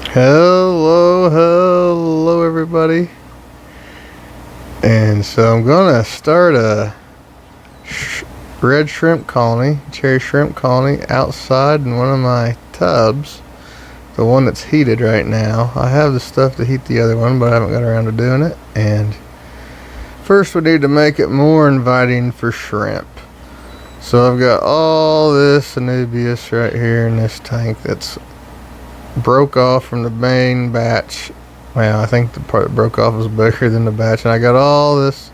Hello everybody. And so I'm gonna start a red shrimp colony, cherry shrimp colony outside in one of my tubs. The one that's heated right now. I have the stuff to heat the other one, but I haven't got around to doing it. And first we need to make it more inviting for shrimp. So I've got all this Anubias right here in this tank that's broke off from the main batch. Well, I think the part that broke off was bigger than the batch, and I got all this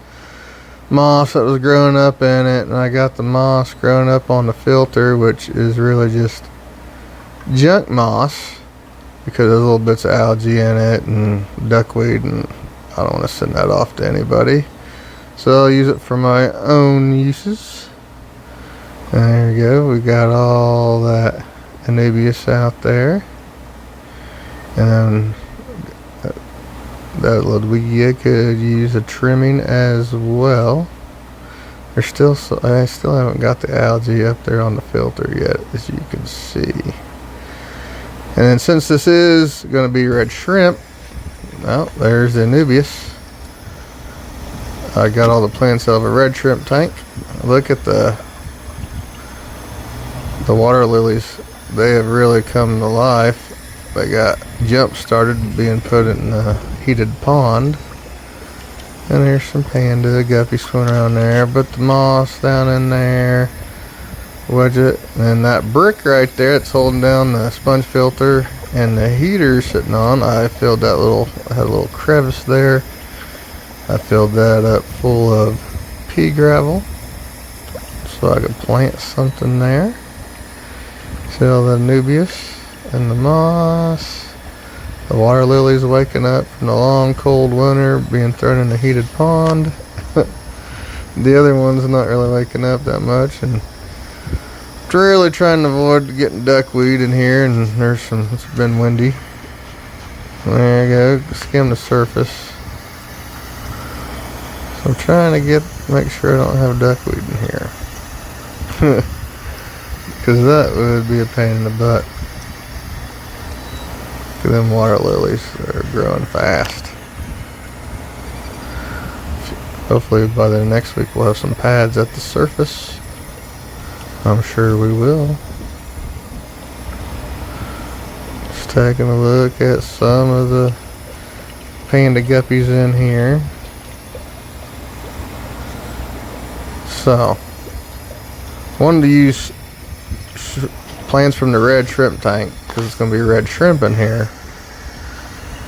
moss that was growing up in it, and I got the moss growing up on the filter, which is really just junk moss because there's little bits of algae in it and duckweed, and I don't want to send that off to anybody, so I'll use it for my own uses. And there we go, we got all that Anubias out there. And then that Ludwigia could use a trimming as well. I still haven't got the algae up there on the filter yet, as you can see. And then since this is going to be red shrimp, well, there's the Anubias. I got all the plants out of a red shrimp tank. Look at the water lilies. They have really come to life. They got jump started being put in a heated pond. And there's some panda guppies swimming around there. But the moss down in there. Wedge it. And that brick right there that's holding down the sponge filter and the heater sitting on. I filled that had a little crevice there. I filled that up full of pea gravel, so I could plant something there. See all the Anubias and the moss. The water lilies waking up from the long cold winter, being thrown in the heated pond. The other one's not really waking up that much, and really trying to avoid getting duckweed in here. And it's been windy. There you go, skim the surface. So I'm trying to make sure I don't have duckweed in here, because that would be a pain in the butt. Look at them water lilies, they're growing fast. Hopefully by the next week we'll have some pads at the surface. I'm sure we will. Just taking a look at some of the panda guppies in here. So, wanted to use plants from the red shrimp tank because it's going to be red shrimp in here.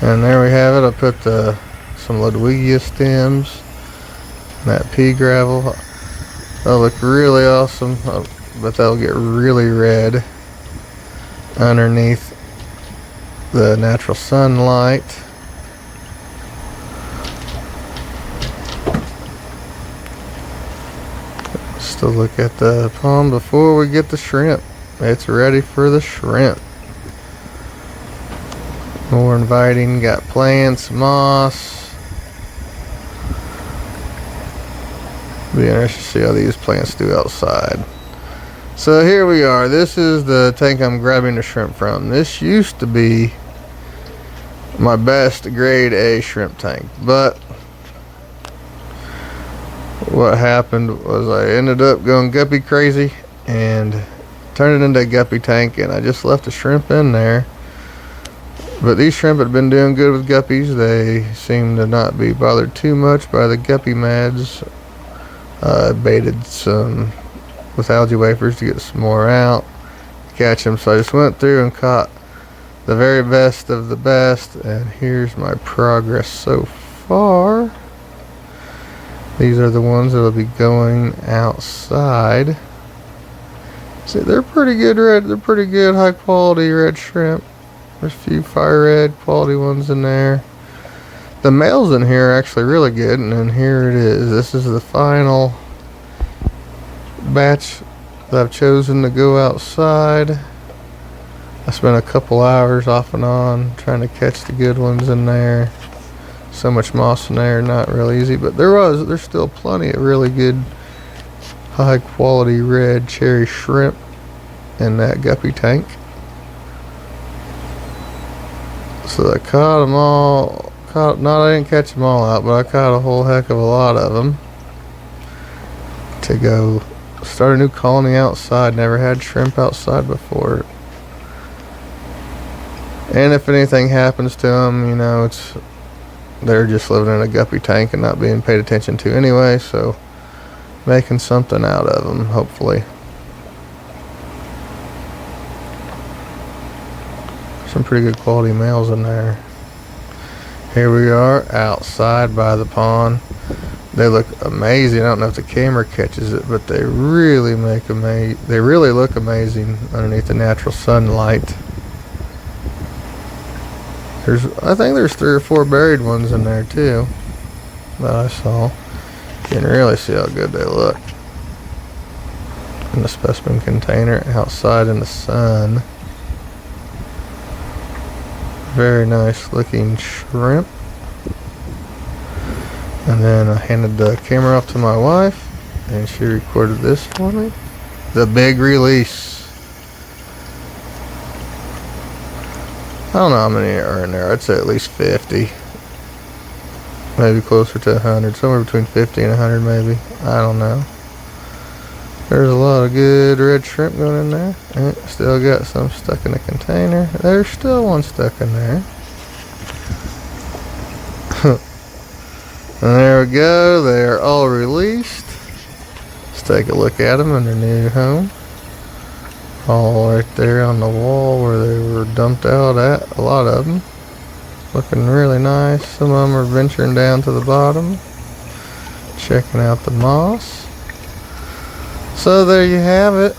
And there we have it. I put some Ludwigia stems and that pea gravel. That'll look really awesome, but that'll get really red underneath the natural sunlight. Just to look at the pond before we get the shrimp. It's ready for the shrimp. More inviting, got plants, moss. Be interested to see how these plants do outside. So here we are. This is the tank I'm grabbing the shrimp from. This used to be my best grade A shrimp tank, but what happened was I ended up going guppy crazy and turned it into a guppy tank, and I just left the shrimp in there. But these shrimp had been doing good with guppies. They seem to not be bothered too much by the guppy mads. I baited some with algae wafers to get some more out, catch them. So I just went through and caught the very best of the best, and here's my progress so far. These are the ones that will be going outside. See, they're pretty good red. They're pretty good high quality red shrimp. There's a few fire red quality ones in there. The males in here are actually really good, and then here it is. This is the final batch that I've chosen to go outside. I spent a couple hours off and on trying to catch the good ones in there. So much moss in there, not real easy, but there's still plenty of really good high quality red cherry shrimp in that guppy tank. So I caught them all. I didn't catch them all out, but I caught a whole heck of a lot of them. To go start a new colony outside. Never had shrimp outside before. And if anything happens to them, you know, they're just living in a guppy tank and not being paid attention to anyway, so making something out of them, hopefully. Some pretty good quality males in there. Here we are outside by the pond. They look amazing. I don't know if the camera catches it, but they really look amazing underneath the natural sunlight. I think there's 3 or 4 buried ones in there too that I saw. You can really see how good they look in the specimen container outside in the sun. Very nice looking shrimp. And then I handed the camera off to my wife and she recorded this for me. The big release. I don't know how many are in there. I'd say at least 50. Maybe closer to 100. Somewhere between 50 and 100 maybe. I don't know. There's a lot of good red shrimp going in there. And still got some stuck in the container. There's still one stuck in there. And there we go. They are all released. Let's take a look at them in their new home. All right there on the wall where they were dumped out at. A lot of them. Looking really nice. Some of them are venturing down to the bottom. Checking out the moss. So there you have it.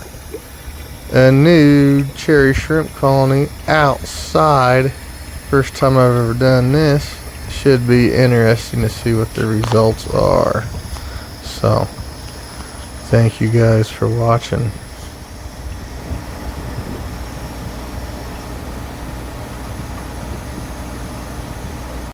A new cherry shrimp colony outside. First time I've ever done this. Should be interesting to see what the results are. So, thank you guys for watching.